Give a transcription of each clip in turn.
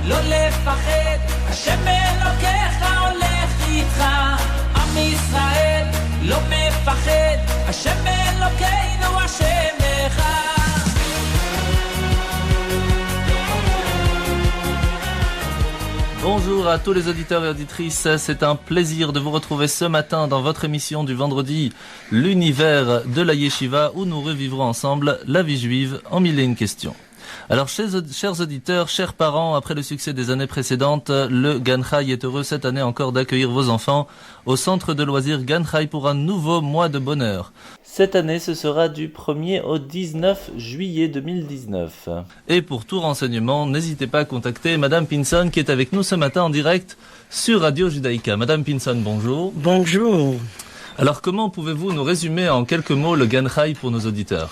לא לפחד, השם אלוקיך הולך איתך. עם ישראל לא מפחד, השם אלוקינו השם אחד. Bonjour à tous les auditeurs et auditrices, c'est un plaisir de vous retrouver ce matin dans votre émission du vendredi, l'univers de la Yeshiva, où nous revivrons ensemble la vie juive en 1001 questions. Alors, chers auditeurs, chers parents, après le succès des années précédentes, le Gan Chai est heureux cette année encore d'accueillir vos enfants au centre de loisirs Gan Chai pour un nouveau mois de bonheur. Cette année, ce sera du 1er au 19 juillet 2019. Et pour tout renseignement, n'hésitez pas à contacter Madame Pinson qui est avec nous ce matin en direct sur Radio Judaïka. Madame Pinson, bonjour. Bonjour. Alors, comment pouvez-vous nous résumer en quelques mots le Gan Chai pour nos auditeurs?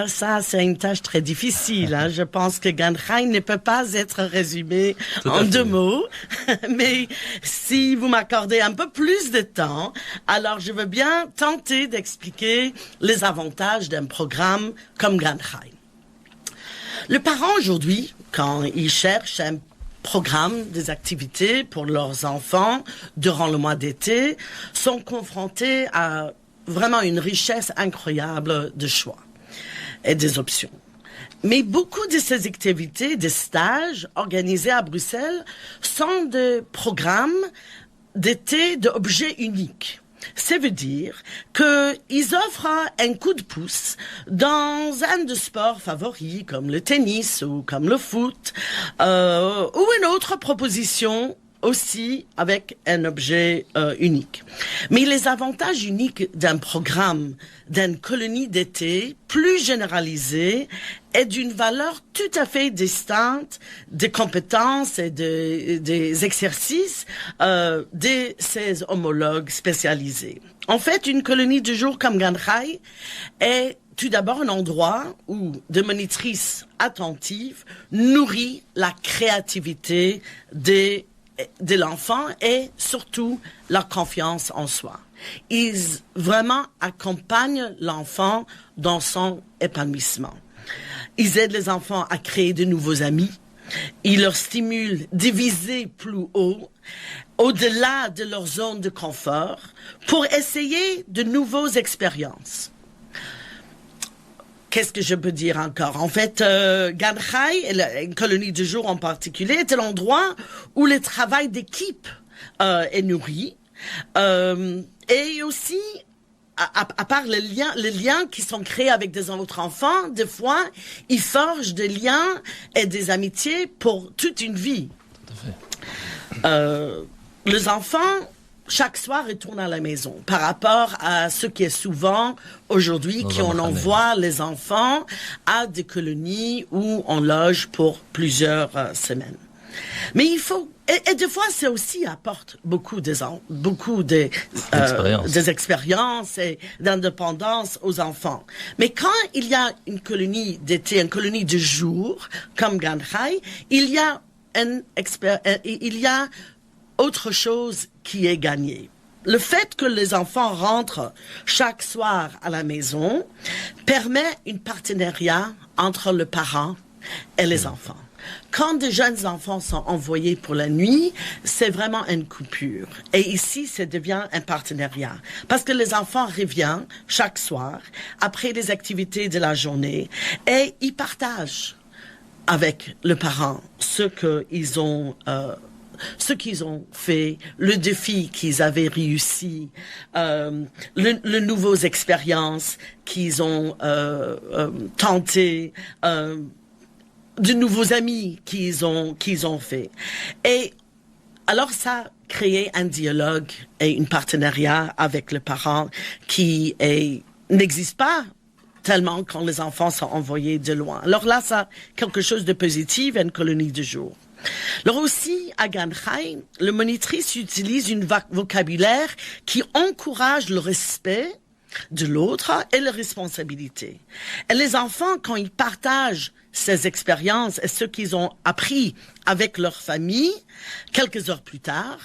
Ça c'est une tâche très difficile. Je pense que Gan Chai ne peut pas être résumé en 2 mots. Mais si vous m'accordez un peu plus de temps, alors je veux bien tenter d'expliquer les avantages d'un programme comme Gan Chai. Le parent aujourd'hui, quand il cherche un programme des activités pour leurs enfants durant le mois d'été, sont confrontés à vraiment une richesse incroyable de choix et des options. Mais beaucoup de ces activités, des stages organisés à Bruxelles sont des programmes d'été d'objets uniques. Ça veut dire qu'ils offrent un coup de pouce dans un de sports favoris comme le tennis ou comme le foot ou une autre proposition aussi avec un objet unique. Mais les avantages uniques d'un programme, d'une colonie d'été plus généralisée est d'une valeur tout à fait distincte des compétences et des exercices de ces homologues spécialisés. En fait, une colonie de jour comme Gan Chai est tout d'abord un endroit où des monitrices attentives nourrissent la créativité de l'enfant et surtout la confiance en soi. Ils vraiment accompagnent l'enfant dans son épanouissement. Ils aident les enfants à créer de nouveaux amis. Ils leur stimulent de viser plus haut, au-delà de leur zone de confort, pour essayer de nouvelles expériences. Qu'est-ce que je peux dire encore? En fait, Gan Chai, une colonie de jour en particulier, est l'endroit où le travail d'équipe est nourri. Et aussi, à part les liens qui sont créés avec des autres enfants, des fois, ils forgent des liens et des amitiés pour toute une vie. Tout à fait. Les enfants, chaque soir, retournent à la maison. Par rapport à ce qui est souvent aujourd'hui, qu'on envoie les enfants à des colonies où on loge pour plusieurs semaines. Mais il faut, et des fois, ça aussi apporte beaucoup des expériences et d'indépendance aux enfants. Mais quand il y a une colonie d'été, une colonie de jour, comme Gan Chai, il y a autre chose qui est gagnée. Le fait que les enfants rentrent chaque soir à la maison permet un partenariat entre le parent et les enfants. Quand des jeunes enfants sont envoyés pour la nuit, c'est vraiment une coupure. Et ici, ça devient un partenariat. Parce que les enfants reviennent chaque soir, après les activités de la journée, et ils partagent avec le parent ce qu'ils ont fait, le défi qu'ils avaient réussi, les nouvelles expériences qu'ils ont tentées, de nouveaux amis qu'ils ont fait. Et alors ça crée un dialogue et un partenariat avec le parent qui n'existe pas tellement quand les enfants sont envoyés de loin. Alors là, ça quelque chose de positif, une colonie de jour. Alors aussi, à Gan Chai, le monitrice utilise un vocabulaire qui encourage le respect de l'autre et la responsabilité. Et les enfants, quand ils partagent ces expériences et ce qu'ils ont appris avec leur famille, quelques heures plus tard,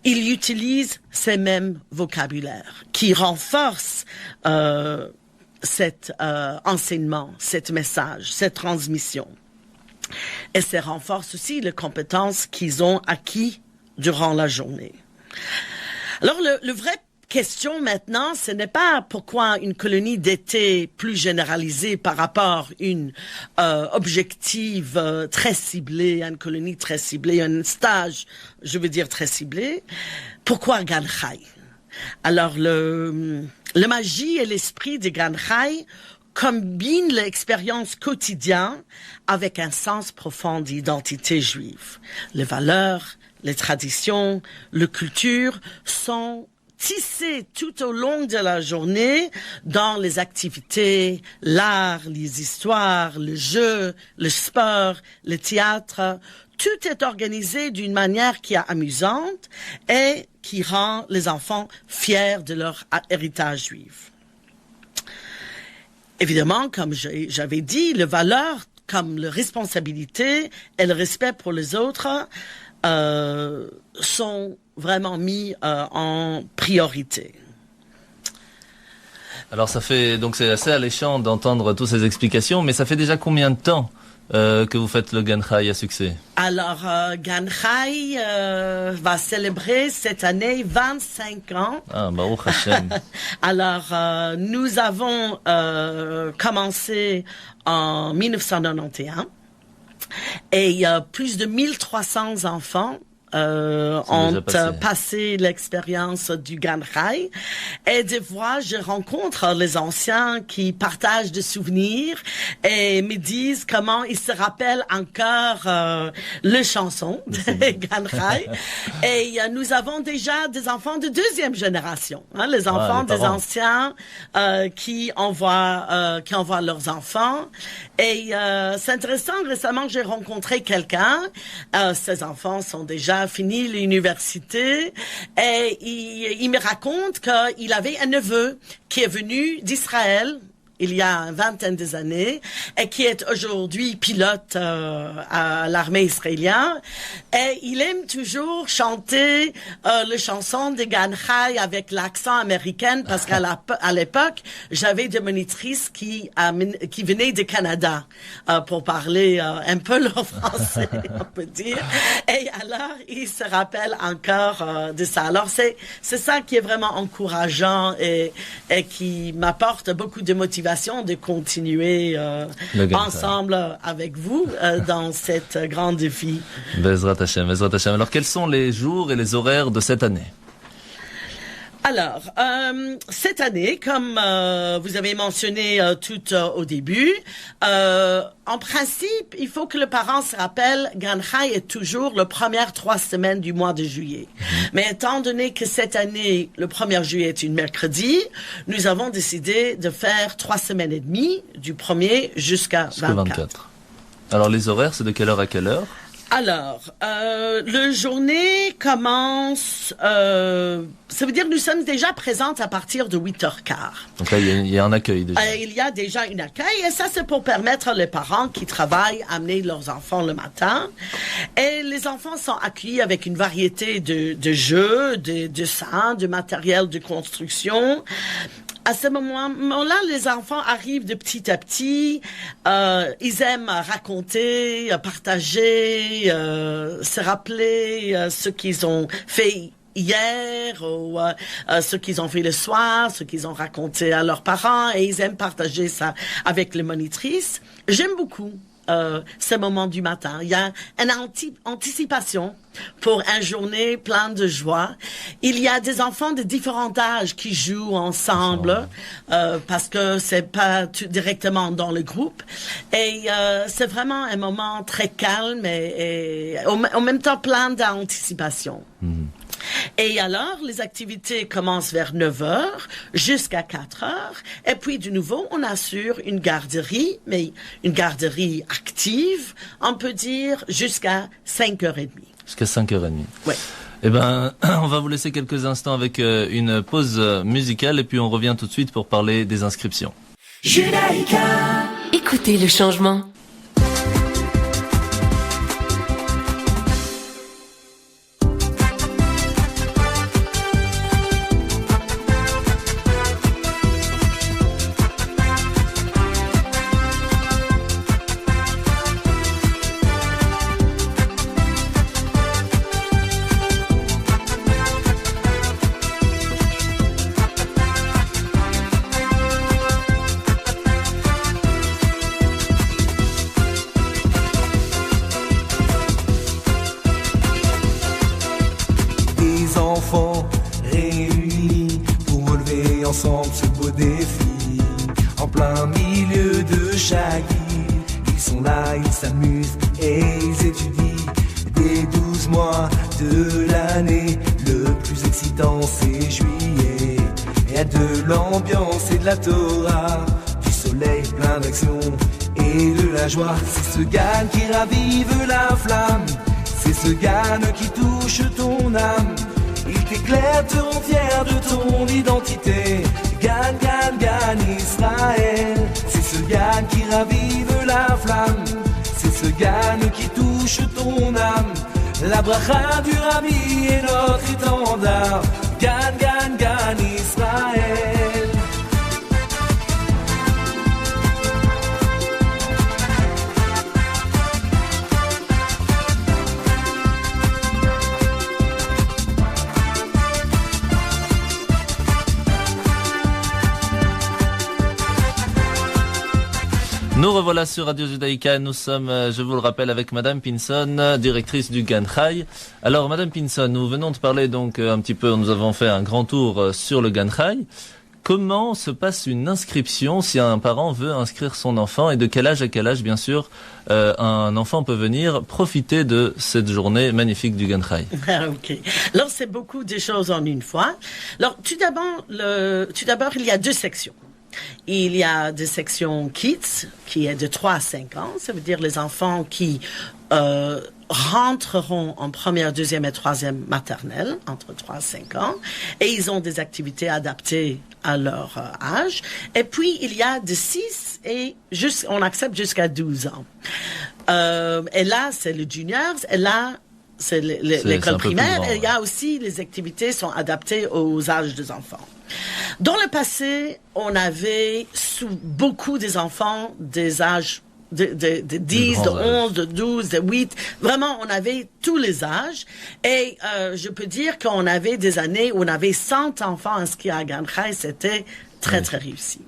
ils utilisent ces mêmes vocabulaires qui renforcent cet enseignement, cet message, cette transmission. Et ça renforce aussi les compétences qu'ils ont acquis durant la journée. Alors, le vrai question maintenant, ce n'est pas pourquoi une colonie d'été plus généralisée par rapport à une objectif très ciblé, une colonie très ciblée, un stage, je veux dire très ciblé. Pourquoi Gan Chai? Alors, le magie et l'esprit de Gan Chai combinent l'expérience quotidienne avec un sens profond d'identité juive. Les valeurs, les traditions, les cultures sont tissées tout au long de la journée dans les activités, l'art, les histoires, le jeu, le sport, le théâtre. Tout est organisé d'une manière qui est amusante et qui rend les enfants fiers de leur héritage juif. Évidemment, comme j'avais dit, les valeurs comme la responsabilité et le respect pour les autres sont vraiment mis en priorité. Alors c'est assez alléchant d'entendre toutes ces explications, mais ça fait déjà combien de temps que vous faites le Gan Chai à succès? Alors, Gan Chai va célébrer cette année 25 ans. Ah, Baruch Hashem. Alors, nous avons commencé en 1991 et plus de 1300 enfants ont passé l'expérience du Gan Chai. Et des fois, je rencontre les anciens qui partagent des souvenirs et me disent comment ils se rappellent encore les chansons de Gan Chai. Et nous avons déjà des enfants de deuxième génération, hein, les enfants des anciens qui envoient leurs enfants. Et c'est intéressant, récemment j'ai rencontré quelqu'un, ces enfants sont déjà fini l'université et il me raconte qu'il avait un neveu qui est venu d'Israël il y a une vingtaine d'années et qui est aujourd'hui pilote à l'armée israélienne. Et il aime toujours chanter les chansons de Gan Chai avec l'accent américain parce qu'à l'époque, j'avais des monitrices qui venaient du Canada pour parler un peu leur français, on peut dire. Et alors, il se rappelle encore de ça. Alors, c'est ça qui est vraiment encourageant et qui m'apporte beaucoup de motivation de continuer ensemble avec vous dans cet grand défi. Bezrat Hashem, Bezrat Hashem. Alors, quels sont les jours et les horaires de cette année? Alors, cette année, comme vous avez mentionné tout au début, en principe, il faut que le parent se rappelle, Gan Chai est toujours les premières 3 semaines du mois de juillet. Mais étant donné que cette année, le 1er juillet est une mercredi, nous avons décidé de faire 3 semaines et demie, du 1er jusqu'à 24. Alors, les horaires, c'est de quelle heure à quelle heure? Alors, la journée commence, ça veut dire que nous sommes déjà présentes à partir de 8h15. Donc là, il y a un accueil déjà. Il y a déjà un accueil et ça, c'est pour permettre les parents qui travaillent à amener leurs enfants le matin. Et les enfants sont accueillis avec une variété de jeux, de dessins, de matériel de construction. À ce moment-là, les enfants arrivent de petit à petit. Ils aiment raconter, partager, se rappeler ce qu'ils ont fait hier ou ce qu'ils ont fait le soir, ce qu'ils ont raconté à leurs parents. Et ils aiment partager ça avec les monitrices. J'aime beaucoup ce moment du matin. Il y a une anticipation pour une journée pleine de joie. Il y a des enfants de différents âges qui jouent ensemble parce que c'est pas directement dans le groupe. Et c'est vraiment un moment très calme et en même temps plein d'anticipation. Et alors, les activités commencent vers 9h jusqu'à 4h. Et puis, de nouveau, on assure une garderie, mais une garderie active, on peut dire, jusqu'à 5h30. Jusqu'à 5h30. Oui. Eh ben, on va vous laisser quelques instants avec une pause musicale et puis on revient tout de suite pour parler des inscriptions. Judaïka. Écoutez le changement. ensemble ce beau défi. En plein milieu de chaque ville, ils sont là, ils s'amusent et ils étudient. Des 12 mois de l'année, le plus excitant c'est juillet. Il y a de l'ambiance et de la Torah, du soleil plein d'action et de la joie. C'est ce Gan qui ravive la flamme, c'est ce Gan qui touche ton âme. Il t'éclaire, te rend fier de ton identité. Gan, Gan, Gan, Israël. C'est ce Gan qui ravive la flamme, c'est ce Gan qui touche ton âme. La bracha du Rabbi est notre étendard. Gan, Gan, Gan, Israël. Nous revoilà sur Radio Judaïka. Nous sommes, je vous le rappelle, avec Madame Pinson, directrice du Gan Chai. Alors, Madame Pinson, nous venons de parler donc un petit peu, nous avons fait un grand tour sur le Gan Chai. Comment se passe une inscription si un parent veut inscrire son enfant et de quel âge à quel âge, bien sûr, un enfant peut venir profiter de cette journée magnifique du Gan Chai? Ok. Alors, c'est beaucoup de choses en une fois. Alors, tout d'abord, il y a deux sections. Il y a des sections kids, qui est de 3 à 5 ans. Ça veut dire les enfants qui rentreront en première, deuxième et troisième maternelle, entre 3 à 5 ans. Et ils ont des activités adaptées à leur âge. Et puis, il y a de 6 et on accepte jusqu'à 12 ans. Et là, c'est le juniors. Et là, c'est l'école primaire. Et il y a aussi, les activités sont adaptées aux âges des enfants. Dans le passé, on avait beaucoup des enfants des âges de 10, de 11, de 12, de 8. Vraiment, on avait tous les âges. Et je peux dire qu'on avait des années où on avait 100 enfants inscrits à Gan Chai. C'était très, très réussi.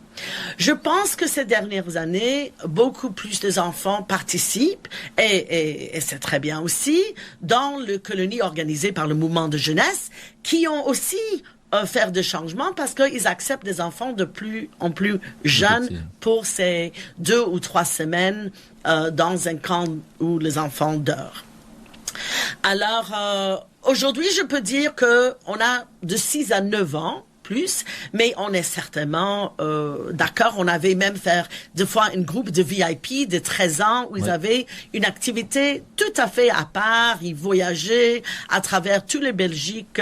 Je pense que ces dernières années, beaucoup plus d'enfants participent, et c'est très bien aussi, dans le colonie organisé par le mouvement de jeunesse, qui ont aussi faire des changements parce qu'ils acceptent des enfants de plus en plus jeunes pour ces 2 ou 3 semaines dans un camp où les enfants dorment. Alors, aujourd'hui, je peux dire que on a de 6 à 9 ans, plus, mais on est certainement d'accord. On avait même fait des fois un groupe de VIP de 13 ans où ils avaient une activité tout à fait à part. Ils voyageaient à travers toute la Belgique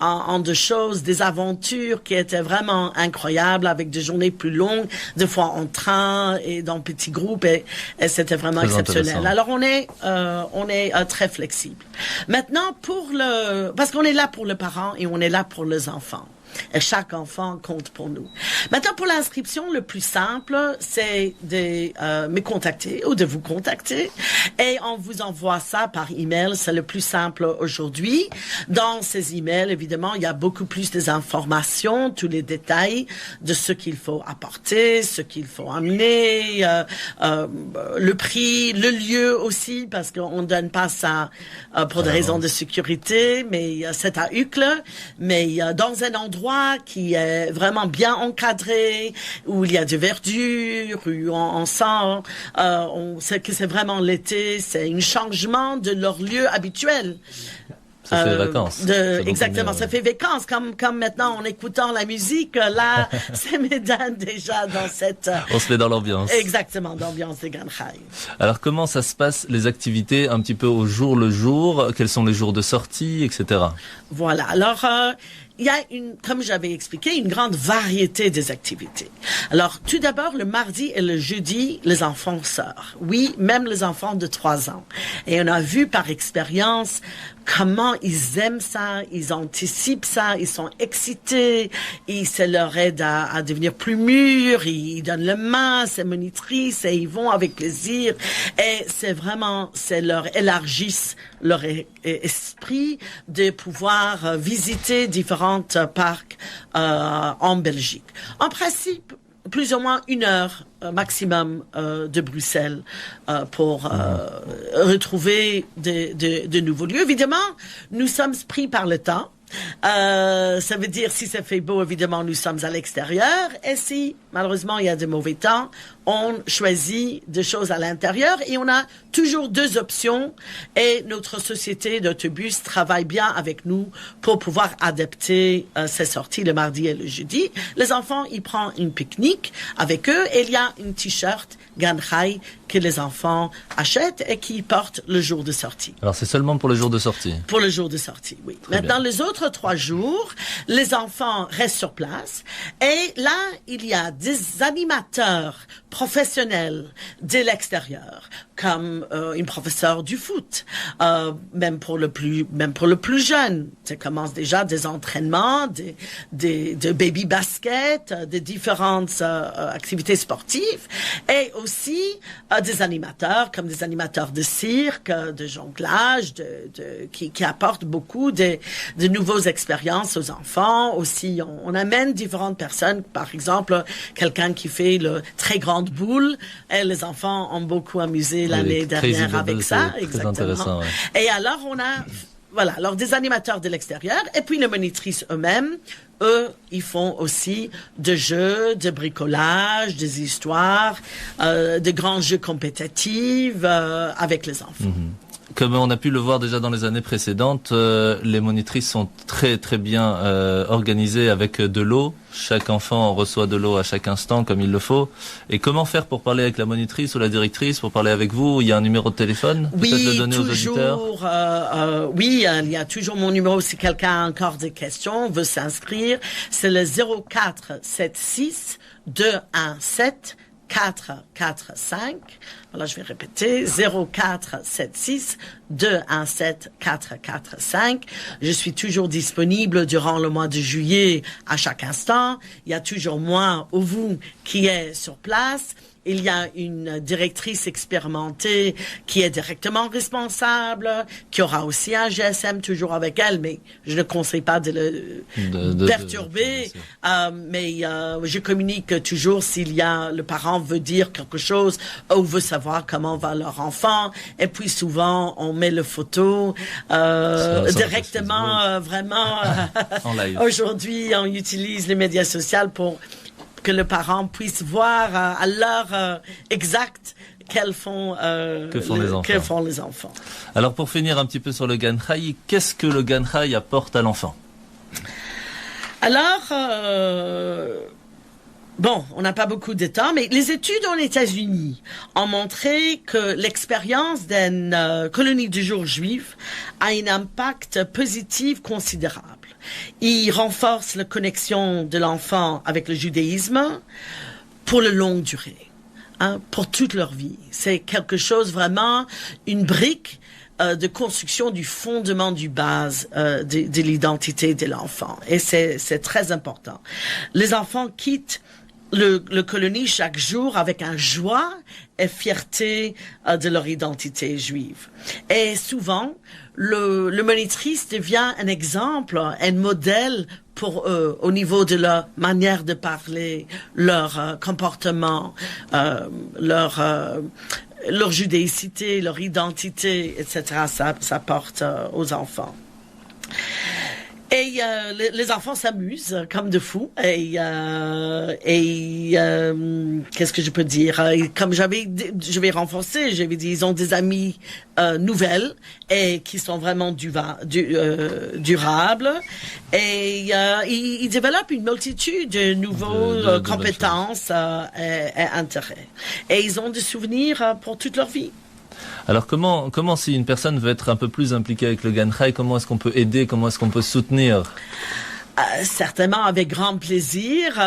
en de choses, des aventures qui étaient vraiment incroyables avec des journées plus longues, des fois en train et dans petits groupes et c'était vraiment très exceptionnel. Alors on est très flexible. Maintenant parce qu'on est là pour le parent et on est là pour les enfants. Et chaque enfant compte pour nous. Maintenant, pour l'inscription, le plus simple, c'est de me contacter ou de vous contacter. Et on vous envoie ça par email. C'est le plus simple aujourd'hui. Dans ces emails, évidemment, il y a beaucoup plus d'informations, tous les détails de ce qu'il faut apporter, ce qu'il faut amener, le prix, le lieu aussi, parce qu'on ne donne pas ça pour des raisons de sécurité, mais c'est à Uccle, mais dans un endroit qui est vraiment bien encadré, où il y a de verdure, où on sent, on sait que c'est vraiment l'été, c'est un changement de leur lieu habituel. Ça fait vacances. Exactement, ça fait vacances. Comme maintenant, en écoutant la musique, là, c'est mesdames déjà dans cette... On se met dans l'ambiance. Exactement, l'ambiance des Gan Chai. Alors, comment ça se passe, les activités, un petit peu au jour le jour? Quels sont les jours de sortie, etc.? Voilà. Alors, il y a comme j'avais expliqué, une grande variété des activités. Alors, tout d'abord, le mardi et le jeudi, les enfants sortent. Oui, même les enfants de 3 ans. Et on a vu par expérience comment ils aiment ça, ils anticipent ça, ils sont excités, et ça leur aide à devenir plus mûrs, ils donnent le main, c'est monitrice, et ils vont avec plaisir. Et c'est vraiment, c'est leur élargissent leur esprit de pouvoir visiter différents parcs en Belgique. En principe, plus ou moins 1 heure maximum de Bruxelles pour retrouver de nouveaux lieux. Évidemment, nous sommes pris par le temps. Ça veut dire si ça fait beau, évidemment, nous sommes à l'extérieur. Et si, malheureusement, il y a de mauvais temps, on choisit des choses à l'intérieur et on a toujours deux options. Et notre société d'autobus travaille bien avec nous pour pouvoir adapter ces sorties le mardi et le jeudi. Les enfants, ils prennent une pique-nique avec eux et il y a une t-shirt Gan Chai que les enfants achètent et qu'ils portent le jour de sortie. Alors c'est seulement pour le jour de sortie? Pour le jour de sortie, oui. Maintenant, les autres 3 jours, les enfants restent sur place et là, il y a des animateurs professionnels de l'extérieur, comme une professeure du foot, même pour le plus jeune. Ça commence déjà des entraînements, de baby basket, de différentes activités sportives, et aussi des animateurs, comme des animateurs de cirque, de jonglage, qui apportent beaucoup de nouvelles expériences aux enfants. Aussi, on amène différentes personnes, par exemple, quelqu'un qui fait le très grande boule, et les enfants ont beaucoup amusé l'année dernière avec ça. Exactement. Intéressant, ouais. Et alors, on a, alors des animateurs de l'extérieur, et puis les monitrices eux-mêmes, eux, ils font aussi des jeux, de bricolage, des histoires, de grands jeux compétitifs avec les enfants. Mm-hmm. Comme on a pu le voir déjà dans les années précédentes, les monitrices sont très très bien organisées avec de l'eau. Chaque enfant reçoit de l'eau à chaque instant comme il le faut. Et comment faire pour parler avec la monitrice ou la directrice, pour parler avec vous? Il y a un numéro de téléphone? Oui, peut-être le donner toujours. Aux auditeurs. Oui, il y a toujours mon numéro si quelqu'un a encore des questions, veut s'inscrire. C'est le 0476 217 445. Voilà, je vais répéter. 0476 217 445. Je suis toujours disponible durant le mois de juillet à chaque instant. Il y a toujours moi ou vous qui est sur place. Il y a une directrice expérimentée qui est directement responsable, qui aura aussi un GSM toujours avec elle, mais je ne conseille pas de le perturber. Mais je communique toujours s'il y a, le parent veut dire quelque chose ou veut savoir comment va leur enfant. Et puis souvent, on met le photo directement, vraiment. En live. Aujourd'hui, on utilise les médias sociaux pour que le parent puisse voir à l'heure exacte que font les enfants. Alors pour finir un petit peu sur le Gan Chai, qu'est-ce que le Gan Chai apporte à l'enfant? Alors, on n'a pas beaucoup de temps, mais les études aux États-Unis ont montré que l'expérience d'une colonie de jour juive a un impact positif considérable. Il renforce la connexion de l'enfant avec le judaïsme pour la longue durée, pour toute leur vie. C'est quelque chose vraiment, une brique de construction du fondement du base de l'identité de l'enfant. Et c'est très important. Les enfants quittent le colonie chaque jour avec un joie et fierté de leur identité juive. Et souvent, le monitrice devient un exemple, un modèle pour eux au niveau de leur manière de parler, leur comportement, leur judéicité, leur identité, etc. Ça porte aux enfants. Et les enfants s'amusent comme de fous. Et qu'est-ce que je peux dire? Comme je vais renforcer, j'avais dit, ils ont des amis nouvelles et qui sont vraiment durables. Et ils développent une multitude de nouvelles compétences et intérêts. Et ils ont des souvenirs pour toute leur vie. Alors comment si une personne veut être un peu plus impliquée avec le Gan Chai, comment est-ce qu'on peut aider, comment est-ce qu'on peut soutenir? Certainement avec grand plaisir,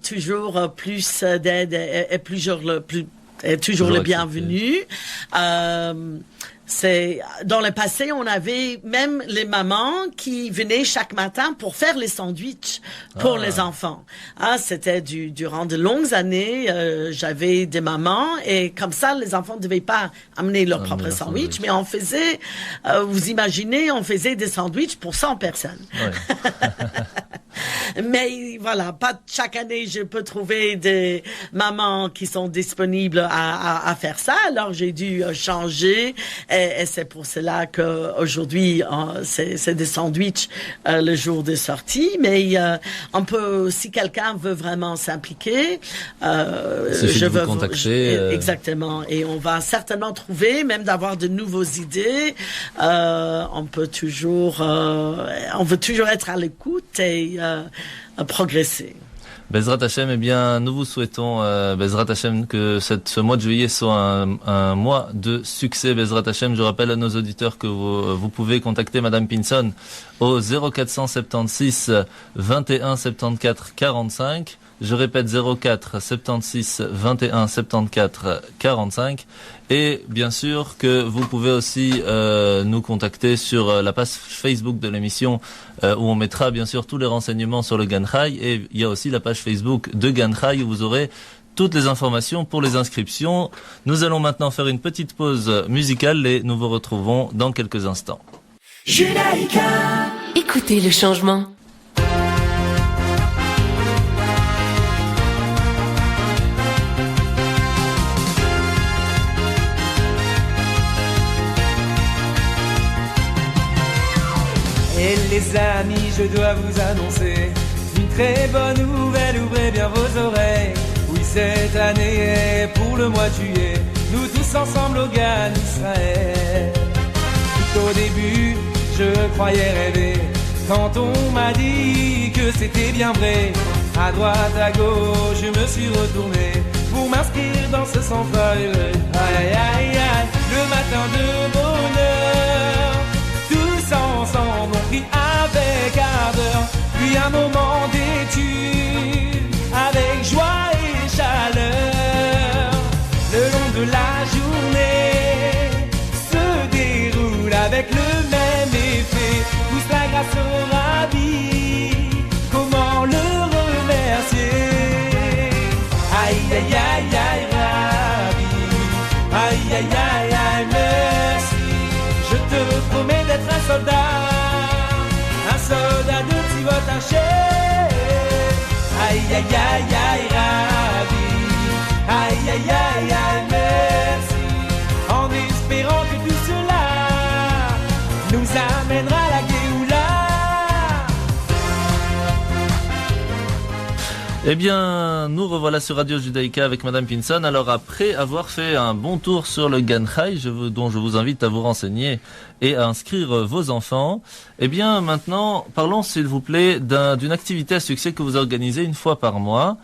toujours plus d'aide et toujours le bienvenu. C'est dans le passé, on avait même les mamans qui venaient chaque matin pour faire les sandwichs pour les enfants. C'était durant de longues années. J'avais des mamans et comme ça, les enfants ne devaient pas amener leur propre sandwich, mais on faisait. Vous imaginez, on faisait des sandwichs pour 100 personnes. Ouais. Mais voilà, pas chaque année je peux trouver des mamans qui sont disponibles à faire ça. Alors j'ai dû changer et c'est pour cela que aujourd'hui c'est des sandwichs le jour de sortie. Mais on peut, si quelqu'un veut vraiment s'impliquer, je veux vous contacter. Exactement. Et on va certainement trouver, même d'avoir de nouvelles idées. On peut toujours, on veut toujours être à l'écoute et à progresser. Bezrat Hashem, eh bien, nous vous souhaitons, Bezrat Hashem, que ce mois de juillet soit un mois de succès. Bezrat Hashem, je rappelle à nos auditeurs que vous pouvez contacter Madame Pinson au 0476 21 74 45. Je répète 04 76 21 74 45. Et bien sûr que vous pouvez aussi nous contacter sur la page Facebook de l'émission où on mettra bien sûr tous les renseignements sur le Gan Chai. Et il y a aussi la page Facebook de Gan Chai où vous aurez toutes les informations pour les inscriptions. Nous allons maintenant faire une petite pause musicale et nous vous retrouvons dans quelques instants. Judaïka. Écoutez le changement. Et les amis, je dois vous annoncer une très bonne nouvelle, ouvrez bien vos oreilles. Oui, cette année est pour le mois de juillet, nous tous ensemble au Gan Israël. Tout au début, je croyais rêver, quand on m'a dit que c'était bien vrai. À droite, à gauche, je me suis retourné pour m'inscrire dans ce centre. Aïe, aïe, aïe, aïe, le matin de bonheur, tous ensemble on prie avec ardeur, puis un moment d'étude avec joie et chaleur. Le long de la journée se déroule avec le même effet, pousse la grâce au Rabbi, comment le remercier? Aïe aïe aïe aïe Rabbi, aïe aïe aïe aïe merci. Je te promets d'être un soldat de Tzivot Hashem. Aïe aïe aïe aïe Rabbi, aïe aïe aïe aïe merci. En espérant que tout cela nous amènera à la Géoula. Eh bien, nous revoilà sur Radio Judaïka avec Madame Pinson. Alors, après avoir fait un bon tour sur le Gan Chai, dont je vous invite à vous renseigner et à inscrire vos enfants, eh bien, maintenant, parlons, s'il vous plaît, d'une activité à succès que vous organisez une fois par mois.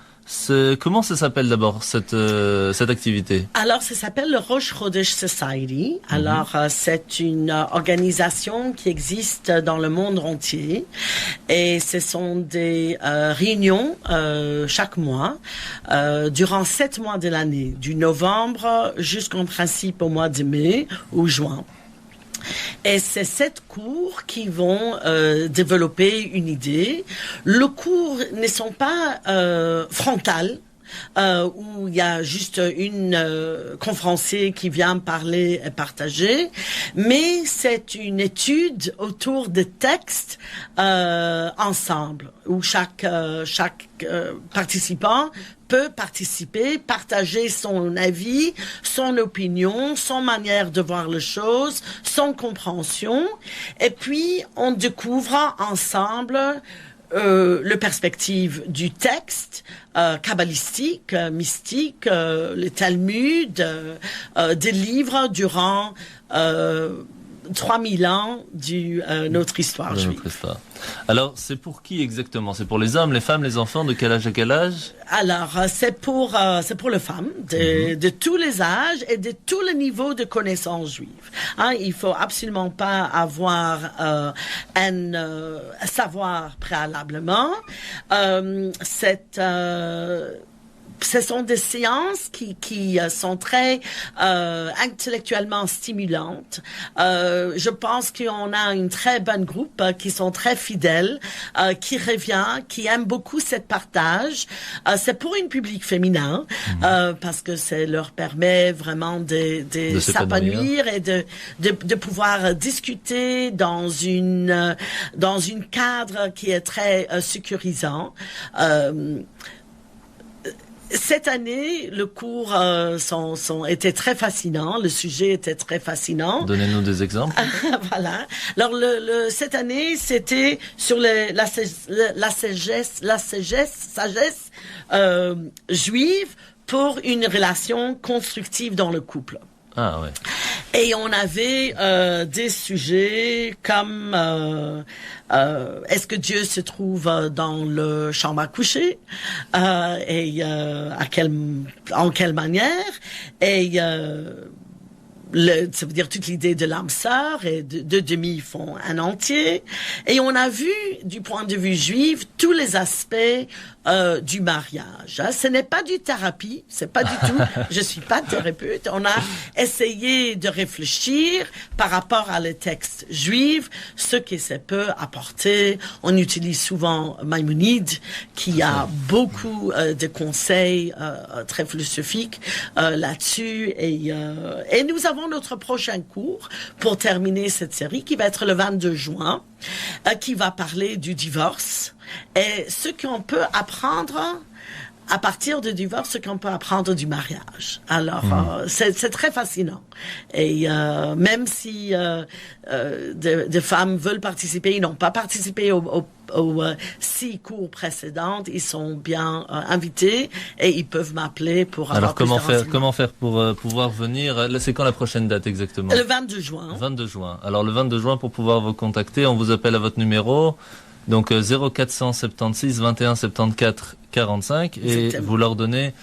Comment ça s'appelle d'abord, cette activité? Alors, ça s'appelle le Rosh Chodesh Society. Alors, c'est une organisation qui existe dans le monde entier. Et ce sont des réunions chaque mois, durant 7 mois de l'année, du novembre jusqu'en principe au mois de mai ou juin. Et c'est 7 cours qui vont développer une idée. Le cours ne sont pas frontales, où il y a juste une conférencier qui vient parler et partager, mais c'est une étude autour des textes ensemble, où chaque participant peut participer, partager son avis, son opinion, son manière de voir les choses, son compréhension, et puis on découvre ensemble le perspective du texte kabbalistique, mystique, le Talmud, des livres durant 3000 ans notre histoire juive. Alors, c'est pour qui exactement? C'est pour les hommes, les femmes, les enfants, de quel âge à quel âge? Alors, c'est pour les femmes de tous les âges et de tous les niveaux de connaissances juives. Il faut absolument pas avoir un savoir préalablement. C'est ce sont des séances qui sont très intellectuellement stimulantes. Je pense qu'on a une très bonne groupe qui sont très fidèles, qui revient, qui aime beaucoup cette partage. C'est pour un public féminin parce que ça leur permet vraiment de s'épanouir et de pouvoir discuter dans une cadre qui est très sécurisant. Cette année, le cours était très fascinant. Le sujet était très fascinant. Donnez-nous des exemples. Voilà. Alors, cette année, c'était sur la sagesse juive pour une relation constructive dans le couple. Ah ouais. Et on avait des sujets comme est-ce que Dieu se trouve dans le chambre à coucher et en quelle manière et ça veut dire toute l'idée de l'âme sœur et deux demi font un entier. Et on a vu, du point de vue juif, tous les aspects du mariage. Ce n'est pas du thérapie, c'est pas du tout. Je suis pas thérapeute. On a essayé de réfléchir par rapport à les textes juifs, ce que ça peut apporter. On utilise souvent Maïmonide, qui a beaucoup de conseils très philosophiques là-dessus. Et nous avons notre prochain cours pour terminer cette série qui va être le 22 juin, qui va parler du divorce et ce qu'on peut apprendre à partir du divorce, ce qu'on peut apprendre du mariage. Alors, c'est très fascinant. Et même si des femmes veulent participer, ils n'ont pas participé aux 6 cours précédents, ils sont bien invités et ils peuvent m'appeler pour avoir plus de renseignements. Alors, comment faire pour pouvoir venir? Là, c'est quand la prochaine date exactement? Le 22 juin. 22 juin. Alors, le 22 juin, pour pouvoir vous contacter, on vous appelle à votre numéro. Donc 0476 21 74 45 et Exactement. vous leur donnez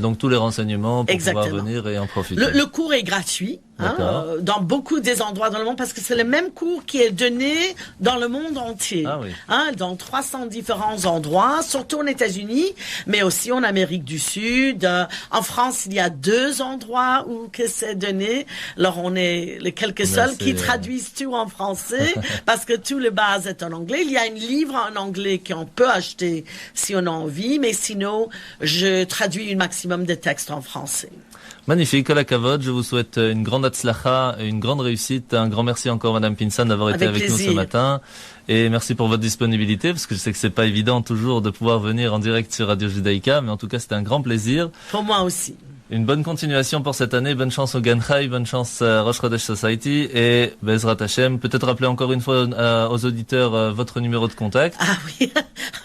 donc tous les renseignements pour Exactement. pouvoir venir et en profiter. Le cours est gratuit dans beaucoup des endroits dans le monde parce que c'est le même cours qui est donné dans le monde entier. Ah oui. Dans 300 différents endroits, surtout aux États-Unis, mais aussi en Amérique du Sud. En France, il y a 2 endroits où que c'est donné. Alors on est les quelques seuls qui traduisent tout en français parce que tout le base est en anglais. Il y a un livre en anglais qu'on peut acheter si on a envie, mais sinon je traduis un maximum de textes en français. Magnifique, la Kavod, je vous souhaite une grande atzlacha, une grande réussite. Un grand merci encore Madame Pinsan d'avoir été avec nous ce matin. Et merci pour votre disponibilité, parce que je sais que c'est pas évident toujours de pouvoir venir en direct sur Radio Judaïka, mais en tout cas c'était un grand plaisir. Pour moi aussi. Une bonne continuation pour cette année, bonne chance au Gan Chai, bonne chance à Rosh Chodesh Society et Bezrat Hashem. Peut-être rappeler encore une fois aux auditeurs votre numéro de contact. Ah oui,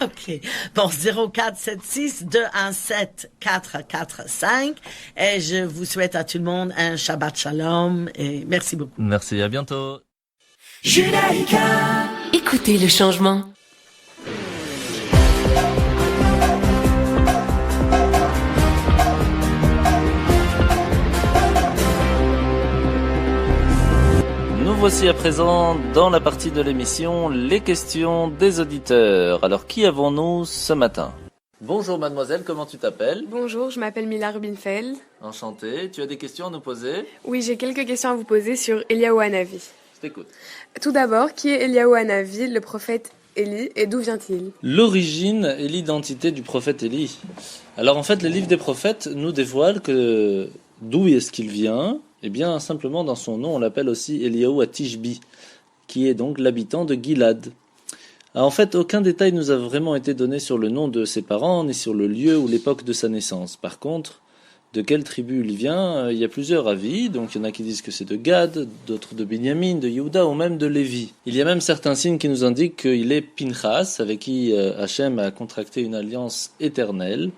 ok. Bon, 0476 217 445 et je vous souhaite à tout le monde un Shabbat Shalom et merci beaucoup. Merci, à bientôt. Judaïka. Écoutez le changement. Nous voici à présent dans la partie de l'émission les questions des auditeurs. Alors qui avons-nous ce matin? Bonjour mademoiselle, comment tu t'appelles? Bonjour, je m'appelle Mila Rubinfeld. Enchantée, tu as des questions à nous poser? Oui, j'ai quelques questions à vous poser sur Eliyahu Hanavi. Je t'écoute. Tout d'abord, qui est Eliyahu Hanavi, le prophète Élie, et d'où vient-il? L'origine et l'identité du prophète Élie. Alors en fait, le livre des prophètes nous dévoile que d'où est-ce qu'il vient? Eh bien, simplement dans son nom, on l'appelle aussi Eliyahu Atishbi, qui est donc l'habitant de Gilad. Alors, en fait, aucun détail nous a vraiment été donné sur le nom de ses parents, ni sur le lieu ou l'époque de sa naissance. Par contre, de quelle tribu il vient, il y a plusieurs avis. Donc il y en a qui disent que c'est de Gad, d'autres de Binyamin, de Yehuda ou même de Lévi. Il y a même certains signes qui nous indiquent qu'il est Pinchas, avec qui Hachem a contracté une alliance éternelle.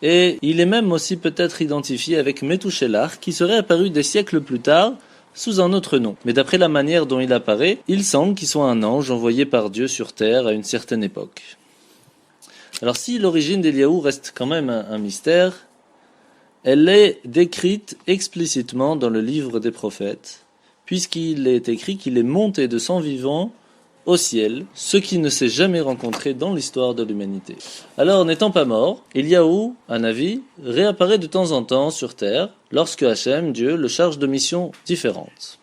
Et il est même aussi peut-être identifié avec Methuselah, qui serait apparu des siècles plus tard, sous un autre nom. Mais d'après la manière dont il apparaît, il semble qu'il soit un ange envoyé par Dieu sur terre à une certaine époque. Alors si l'origine d'Eliyahu reste quand même un mystère, elle est décrite explicitement dans le livre des prophètes, puisqu'il est écrit qu'il est monté de sang vivant au ciel, ce qui ne s'est jamais rencontré dans l'histoire de l'humanité. Alors, n'étant pas mort, Eliyahu, Hanavi, réapparaît de temps en temps sur terre lorsque Hachem, Dieu, le charge de missions différentes.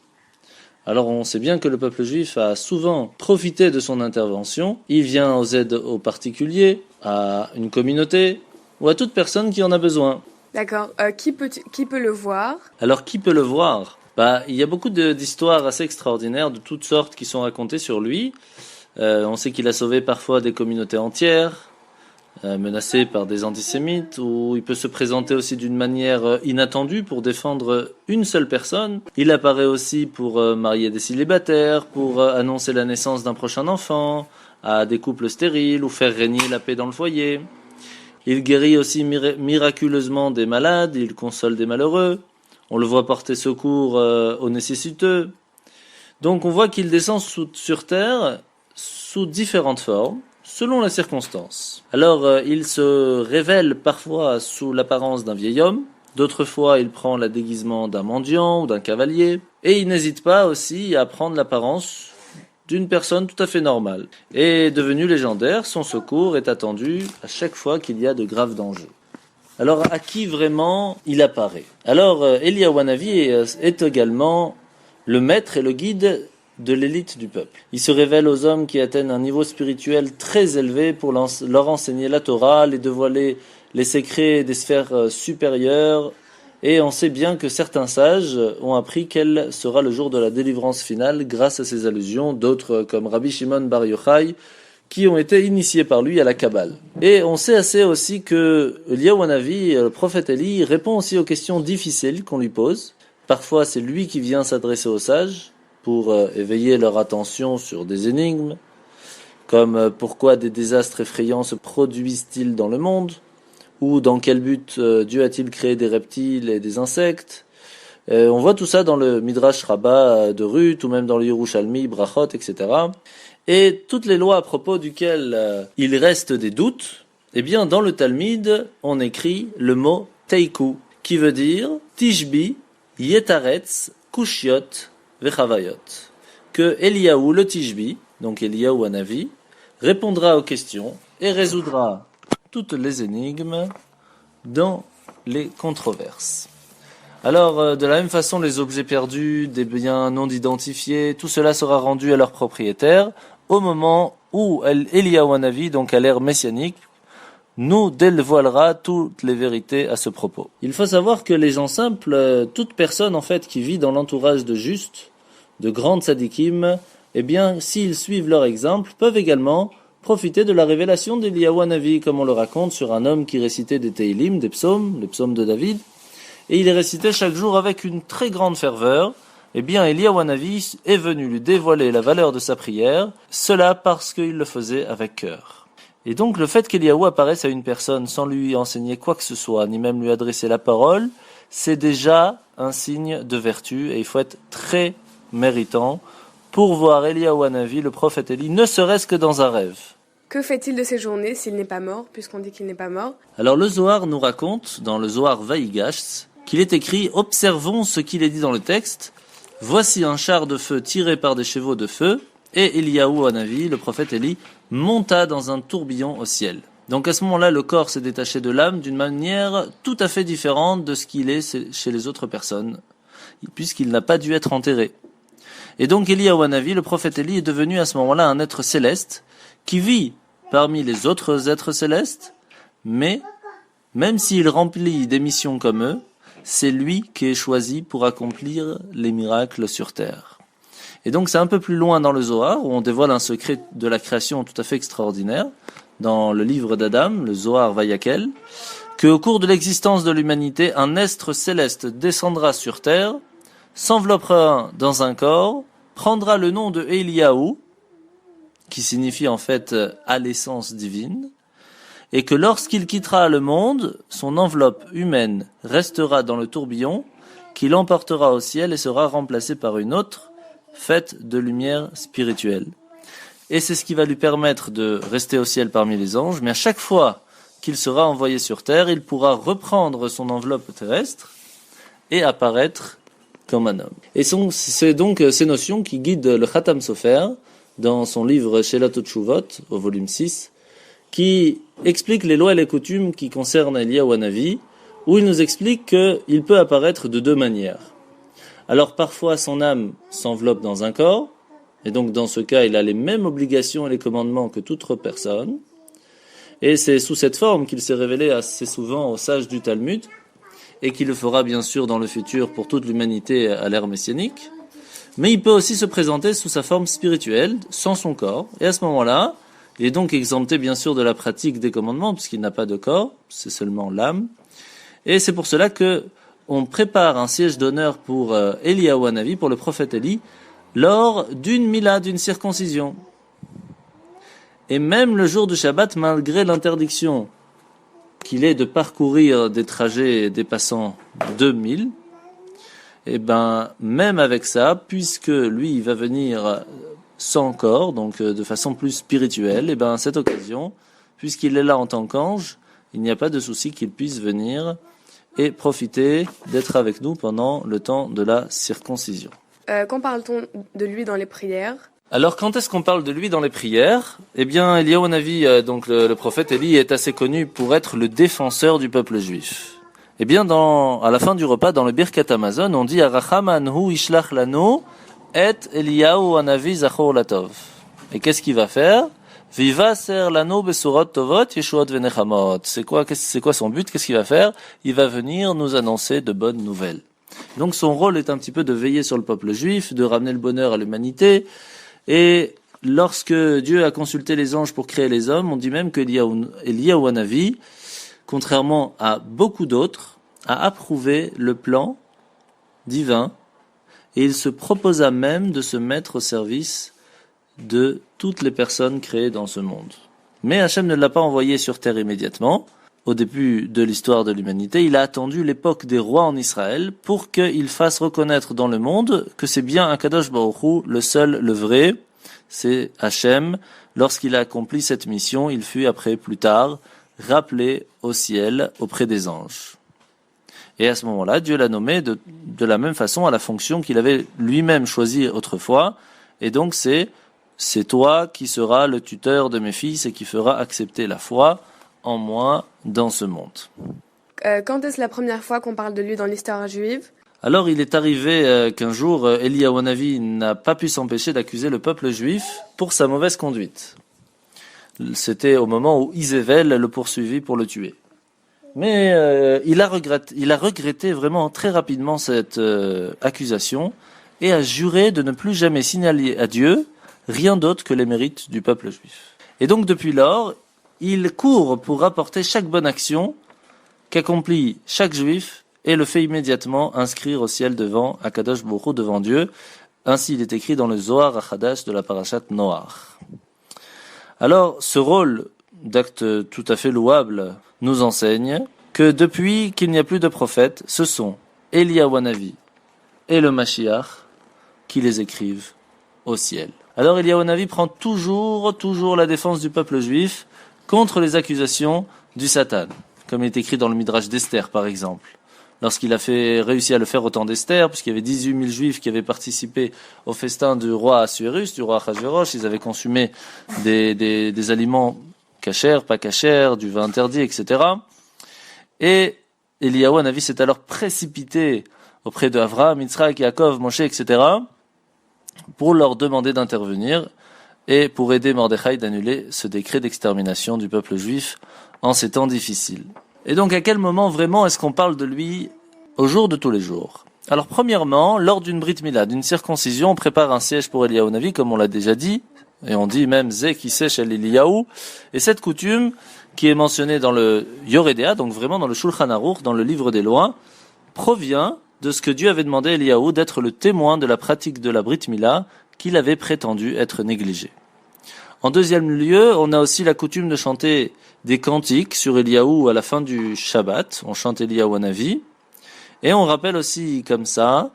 Alors on sait bien que le peuple juif a souvent profité de son intervention. Il vient aux aides aux particuliers, à une communauté ou à toute personne qui en a besoin. D'accord. Qui peut le voir? Alors qui peut le voir? Il y a beaucoup d'histoires assez extraordinaires de toutes sortes qui sont racontées sur lui. On sait qu'il a sauvé parfois des communautés entières, menacées par des antisémites, ou il peut se présenter aussi d'une manière inattendue pour défendre une seule personne. Il apparaît aussi pour marier des célibataires, pour annoncer la naissance d'un prochain enfant, à des couples stériles, ou faire régner la paix dans le foyer. Il guérit aussi miraculeusement des malades, il console des malheureux. On le voit porter secours aux nécessiteux. Donc on voit qu'il descend sur terre sous différentes formes, selon les circonstances. Alors il se révèle parfois sous l'apparence d'un vieil homme, d'autres fois il prend le déguisement d'un mendiant ou d'un cavalier, et il n'hésite pas aussi à prendre l'apparence d'une personne tout à fait normale. Et devenu légendaire, son secours est attendu à chaque fois qu'il y a de graves dangers. Alors, à qui vraiment il apparaît? Alors, Eliyahu Hanavi est également le maître et le guide de l'élite du peuple. Il se révèle aux hommes qui atteignent un niveau spirituel très élevé pour leur enseigner la Torah, les dévoiler les secrets des sphères supérieures. Et on sait bien que certains sages ont appris quel sera le jour de la délivrance finale grâce à ces allusions, d'autres comme Rabbi Shimon Bar Yochai, qui ont été initiés par lui à la Kabbale. Et on sait assez aussi que Eliyahu Hanavi, le prophète Élie, répond aussi aux questions difficiles qu'on lui pose. Parfois, c'est lui qui vient s'adresser aux sages pour éveiller leur attention sur des énigmes, comme pourquoi des désastres effrayants se produisent-ils dans le monde, ou dans quel but Dieu a-t-il créé des reptiles et des insectes. On voit tout ça dans le Midrash Rabbah de Ruth, ou même dans le Yerushalmi, Brachot, etc. Et toutes les lois à propos duquel il reste des doutes, eh bien dans le Talmud, on écrit le mot Teiku, qui veut dire Tishbi, Yetaretz, Kushiot, Vechavayot. Que Eliyahu le Tishbi, donc Eliyahu Hanavi, répondra aux questions et résoudra toutes les énigmes dans les controverses. Alors, de la même façon, les objets perdus, des biens non identifiés, tout cela sera rendu à leur propriétaire au moment où Eliyahu Hanavi, donc à l'ère messianique, nous dévoilera toutes les vérités à ce propos. Il faut savoir que les gens simples, toute personne en fait qui vit dans l'entourage de justes, de grandes tzadikim, eh bien, s'ils suivent leur exemple, peuvent également profiter de la révélation d'Eliyahu Hanavi, comme on le raconte sur un homme qui récitait des Teilim, des psaumes, les psaumes de David, et il les récitait chaque jour avec une très grande ferveur. Eh bien, Eliyahu Hanavi est venu lui dévoiler la valeur de sa prière, cela parce qu'il le faisait avec cœur. Et donc, le fait qu'Eliyahu apparaisse à une personne sans lui enseigner quoi que ce soit, ni même lui adresser la parole, c'est déjà un signe de vertu, et il faut être très méritant pour voir Eliyahu Hanavi, le prophète Élie, ne serait-ce que dans un rêve. Que fait-il de ses journées s'il n'est pas mort, puisqu'on dit qu'il n'est pas mort? Alors le Zohar nous raconte, dans le Zohar Vaïgash, qu'il est écrit « Observons ce qu'il est dit dans le texte. Voici un char de feu tiré par des chevaux de feu, et Eliyahu Hanavi, le prophète Élie, monta dans un tourbillon au ciel. » Donc à ce moment-là, le corps s'est détaché de l'âme d'une manière tout à fait différente de ce qu'il est chez les autres personnes, puisqu'il n'a pas dû être enterré. Et donc Eliyahu Hanavi, le prophète Élie, est devenu à ce moment-là un être céleste qui vit parmi les autres êtres célestes, mais même s'il remplit des missions comme eux, c'est lui qui est choisi pour accomplir les miracles sur terre. Et donc c'est un peu plus loin dans le Zohar, où on dévoile un secret de la création tout à fait extraordinaire, dans le livre d'Adam, le Zohar Vayakel, qu'au cours de l'existence de l'humanité, un être céleste descendra sur terre, s'enveloppera dans un corps, prendra le nom de Eliyahu, qui signifie en fait à l'essence divine, et que lorsqu'il quittera le monde, son enveloppe humaine restera dans le tourbillon, qui l'emportera au ciel et sera remplacée par une autre, faite de lumière spirituelle. Et c'est ce qui va lui permettre de rester au ciel parmi les anges, mais à chaque fois qu'il sera envoyé sur terre, il pourra reprendre son enveloppe terrestre et apparaître comme un homme. Et c'est donc ces notions qui guident le Khatam Sofer dans son livre Shelat Tshuvot, au volume 6, qui explique les lois et les coutumes qui concernent Eliyahu Hanavi, où il nous explique qu'il peut apparaître de deux manières. Alors parfois son âme s'enveloppe dans un corps, et donc dans ce cas il a les mêmes obligations et les commandements que toute autre personne, et c'est sous cette forme qu'il s'est révélé assez souvent aux sages du Talmud, et qu'il le fera bien sûr dans le futur pour toute l'humanité à l'ère messianique, mais il peut aussi se présenter sous sa forme spirituelle, sans son corps, et à ce moment-là, il est donc exempté bien sûr de la pratique des commandements, puisqu'il n'a pas de corps, c'est seulement l'âme, et c'est pour cela que on prépare un siège d'honneur pour Eliyahu Hanavi, pour le prophète Élie, lors d'une mila, d'une circoncision. Et même le jour du Shabbat, malgré l'interdiction qu'il est de parcourir des trajets dépassant 2000, et même avec ça, puisque lui il va venir sans corps, donc de façon plus spirituelle, à cette occasion, puisqu'il est là en tant qu'ange, il n'y a pas de souci qu'il puisse venir et profiter d'être avec nous pendant le temps de la circoncision. Quand parle-t-on de lui dans les prières? Alors, quand est-ce qu'on parle de lui dans les prières? Eliyahu Hanavi, donc le prophète Élie, est assez connu pour être le défenseur du peuple juif. À la fin du repas, dans le Birkat Hamazon, on dit « Arachaman hu ishlach lanu et Eliyahu Hanavi zachor latov ». Et qu'est-ce qu'il va faire? « Viva ser lanu besurot tovot yeshuot venechamot ». C'est quoi son but? Qu'est-ce qu'il va faire? Il va venir nous annoncer de bonnes nouvelles. Donc son rôle est un petit peu de veiller sur le peuple juif, de ramener le bonheur à l'humanité. Et lorsque Dieu a consulté les anges pour créer les hommes, on dit même que Eliyahu Hanavi, contrairement à beaucoup d'autres, a approuvé le plan divin et il se proposa même de se mettre au service de toutes les personnes créées dans ce monde. Mais Hachem ne l'a pas envoyé sur terre immédiatement. Au début de l'histoire de l'humanité, il a attendu l'époque des rois en Israël pour qu'il fasse reconnaître dans le monde que c'est bien Akadosh Baruch Hu, le seul, le vrai, c'est Hachem. Lorsqu'il a accompli cette mission, il fut après, plus tard, rappelé au ciel auprès des anges. Et à ce moment-là, Dieu l'a nommé de la même façon à la fonction qu'il avait lui-même choisie autrefois. Et donc c'est toi qui seras le tuteur de mes fils et qui fera accepter la foi en moi dans ce monde. Quand est-ce la première fois qu'on parle de lui dans l'histoire juive? Alors il est arrivé qu'un jour, Eliyahu Hanavi n'a pas pu s'empêcher d'accuser le peuple juif pour sa mauvaise conduite. C'était au moment où Isével le poursuivit pour le tuer. Mais il a regretté vraiment très rapidement cette accusation et a juré de ne plus jamais signaler à Dieu rien d'autre que les mérites du peuple juif. Et donc depuis lors, il court pour rapporter chaque bonne action qu'accomplit chaque juif et le fait immédiatement inscrire au ciel devant Akadosh Baruch Hu, devant Dieu. Ainsi il est écrit dans le Zohar HaChadash de la Parashat Noach. Alors ce rôle d'acte tout à fait louable nous enseigne que depuis qu'il n'y a plus de prophètes, ce sont Eliyahu Hanavi et le Mashiach qui les écrivent au ciel. Alors Eliyahu Hanavi prend toujours la défense du peuple juif contre les accusations du Satan, comme il est écrit dans le Midrash d'Esther par exemple. Lorsqu'il a réussi à le faire au temps d'Esther, puisqu'il y avait 18 000 juifs qui avaient participé au festin du roi Assuérus, du roi Achashverosh, ils avaient consumé des aliments cachers, pas cachers, du vin interdit, etc. Et Eliyahu Hanavi s'est alors précipité auprès de Avraham, Yitzhak, Yaakov, Moshe, etc. pour leur demander d'intervenir et pour aider Mordechai d'annuler ce décret d'extermination du peuple juif en ces temps difficiles. Et donc à quel moment vraiment est-ce qu'on parle de lui au jour de tous les jours? Alors premièrement, lors d'une Brit Mila, d'une circoncision, on prépare un siège pour Eliyahu Hanavi, comme on l'a déjà dit, et on dit même Zé qui sèche à Eliyahu. Et cette coutume, qui est mentionnée dans le Yoredea, donc vraiment dans le Shulchan Aruch, dans le livre des lois, provient de ce que Dieu avait demandé à Eliyahu d'être le témoin de la pratique de la Brit Mila qu'il avait prétendu être négligée. En deuxième lieu, on a aussi la coutume de chanter des cantiques sur Eliyahu à la fin du Shabbat. On chante Eliyahu Hanavi. Et on rappelle aussi comme ça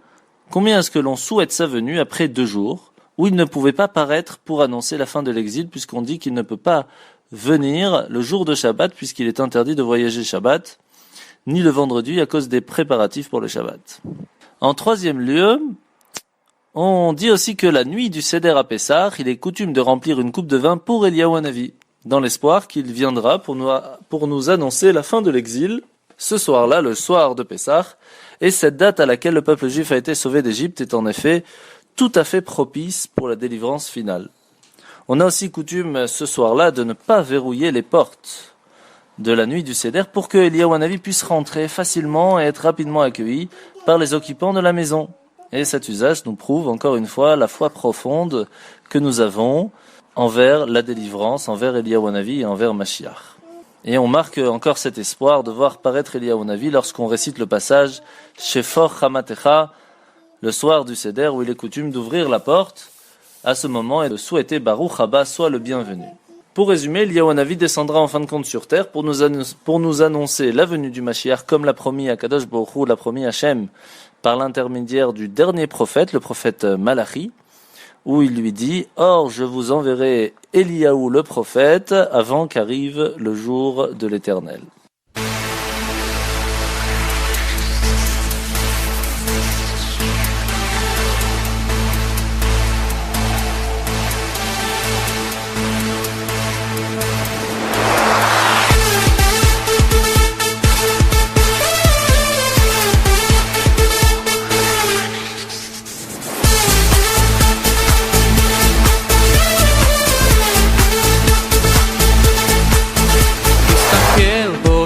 combien est-ce que l'on souhaite sa venue après 2 jours où il ne pouvait pas paraître pour annoncer la fin de l'exil, puisqu'on dit qu'il ne peut pas venir le jour de Shabbat puisqu'il est interdit de voyager Shabbat, ni le vendredi à cause des préparatifs pour le Shabbat. En troisième lieu, On dit aussi que la nuit du Seder à Pessah, il est coutume de remplir une coupe de vin pour Eliyahu Hanavi, dans l'espoir qu'il viendra pour nous annoncer la fin de l'exil, ce soir-là, le soir de Pessah, et cette date à laquelle le peuple juif a été sauvé d'Égypte est en effet tout à fait propice pour la délivrance finale. On a aussi coutume ce soir-là de ne pas verrouiller les portes de la nuit du Seder pour que Eliyahu Hanavi puisse rentrer facilement et être rapidement accueilli par les occupants de la maison. Et cet usage nous prouve encore une fois la foi profonde que nous avons envers la délivrance, envers Eliyahu Hanavi et envers Mashiach. Et on marque encore cet espoir de voir paraître Eliyahu Hanavi lorsqu'on récite le passage Shefor Chamatecha, le soir du Seder, où il est coutume d'ouvrir la porte à ce moment et de souhaiter Baruch Haba soit le bienvenu. Pour résumer, Eliyahu Hanavi descendra en fin de compte sur terre pour nous annoncer la venue du Mashiach comme l'a promis Akadosh Baruch Hu, l'a promis Hachem, par l'intermédiaire du dernier prophète, le prophète Malachi, où il lui dit « Or, je vous enverrai Eliyahu le prophète avant qu'arrive le jour de l'Éternel. »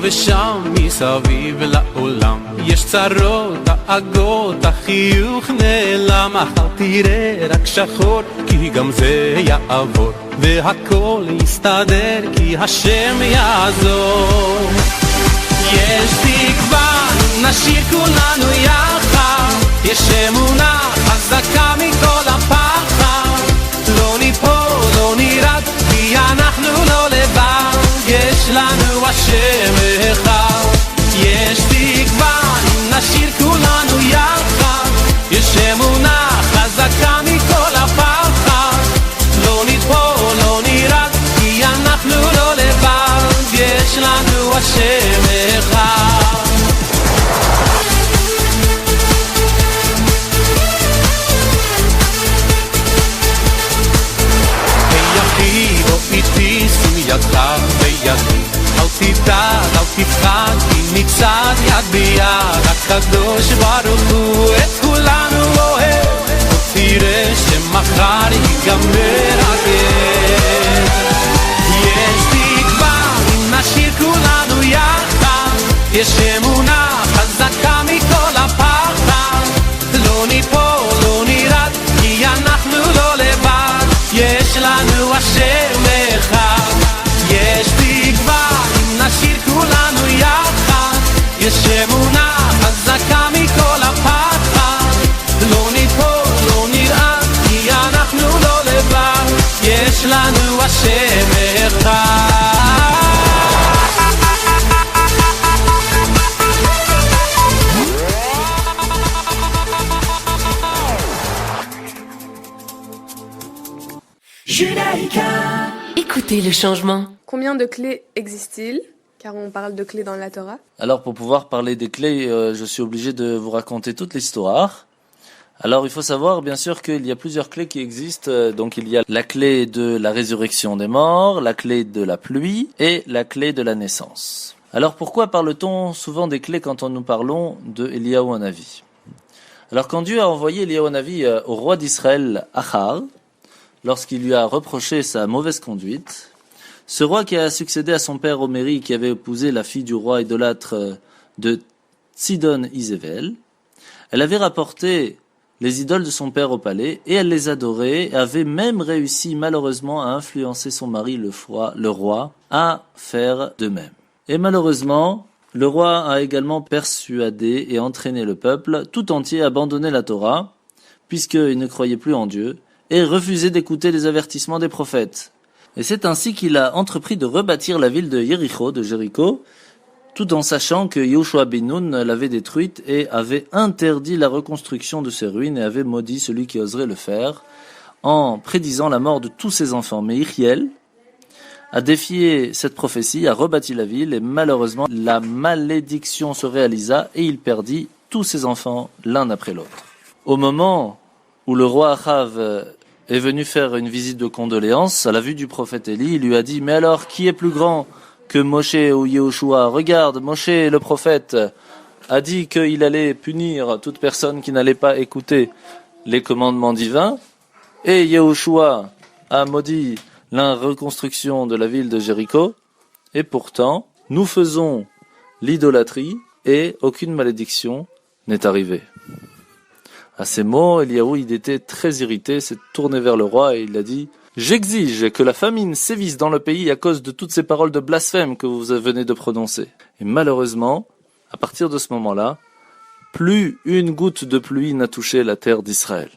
ושם מסביב לעולם יש צרות, דאגות, החיוך נעלם מחר תראה רק שחור כי גם זה יעבור והכל יסתדר כי השם יעזור יש תקווה, נשאיר כולנו יחד יש אמונה חזקה מכל הפחד לא ניפול, לא נרד כי אנחנו לא לבד יש לנו השם אחד יש תקווה אם נשאיר כולנו יחד יש אמונה חזקה מכל הפחד לא נטפול, לא נרד כי אנחנו לא לבד יש לנו השם אחד היחיד או איתי שים ידך בידי אל תדאג, אל תפחד, כי מצד יד ביד הקדוש ברוך הוא את כולנו אוהב תראה שמחר ייגמר הגט יש תקווה אם נשאיר כולנו יחד יש אמונה חזקה מכל הפחד לא ניפול, לא נרד כי אנחנו לא לבד יש לנו השם אחד יש תקווה נשאיר כולנו יחד יש אמונה חזקה מכל הפחד לא ניפול, לא נראה כי אנחנו לא לבד יש לנו השם אחד Écoutez le changement. Combien de clés existent-ils? Car on parle de clés dans la Torah. Alors pour pouvoir parler des clés, je suis obligé de vous raconter toute l'histoire. Alors il faut savoir bien sûr qu'il y a plusieurs clés qui existent. Donc il y a la clé de la résurrection des morts, la clé de la pluie et la clé de la naissance. Alors pourquoi parle-t-on souvent des clés quand nous parlons de Eliyahu Hanavi? Alors quand Dieu a envoyé Eliyahu Hanavi au roi d'Israël, Achab, lorsqu'il lui a reproché sa mauvaise conduite, ce roi qui a succédé à son père Oméri, qui avait épousé la fille du roi idolâtre de Sidon Isével, elle avait rapporté les idoles de son père au palais et elle les adorait et avait même réussi malheureusement à influencer son mari, le roi, à faire de même. Et malheureusement, le roi a également persuadé et entraîné le peuple tout entier à abandonner la Torah, puisqu'il ne croyait plus en Dieu, et refusait d'écouter les avertissements des prophètes. Et c'est ainsi qu'il a entrepris de rebâtir la ville de Jéricho, tout en sachant que Yoshua ben Nun l'avait détruite et avait interdit la reconstruction de ses ruines et avait maudit celui qui oserait le faire, en prédisant la mort de tous ses enfants. Mais Iriel a défié cette prophétie, a rebâti la ville et malheureusement la malédiction se réalisa et il perdit tous ses enfants l'un après l'autre. Au moment où le roi Achav est venu faire une visite de condoléances à la vue du prophète Élie. Il lui a dit, mais alors, qui est plus grand que Moshe ou Yehoshua? Regarde, Moshe, le prophète, a dit qu'il allait punir toute personne qui n'allait pas écouter les commandements divins, et Yehoshua a maudit la reconstruction de la ville de Jéricho, et pourtant, nous faisons l'idolâtrie, et aucune malédiction n'est arrivée. À ces mots, Eliaou, il était très irrité, s'est tourné vers le roi et il a dit « J'exige que la famine sévisse dans le pays à cause de toutes ces paroles de blasphème que vous venez de prononcer. » Et malheureusement, à partir de ce moment-là, plus une goutte de pluie n'a touché la terre d'Israël.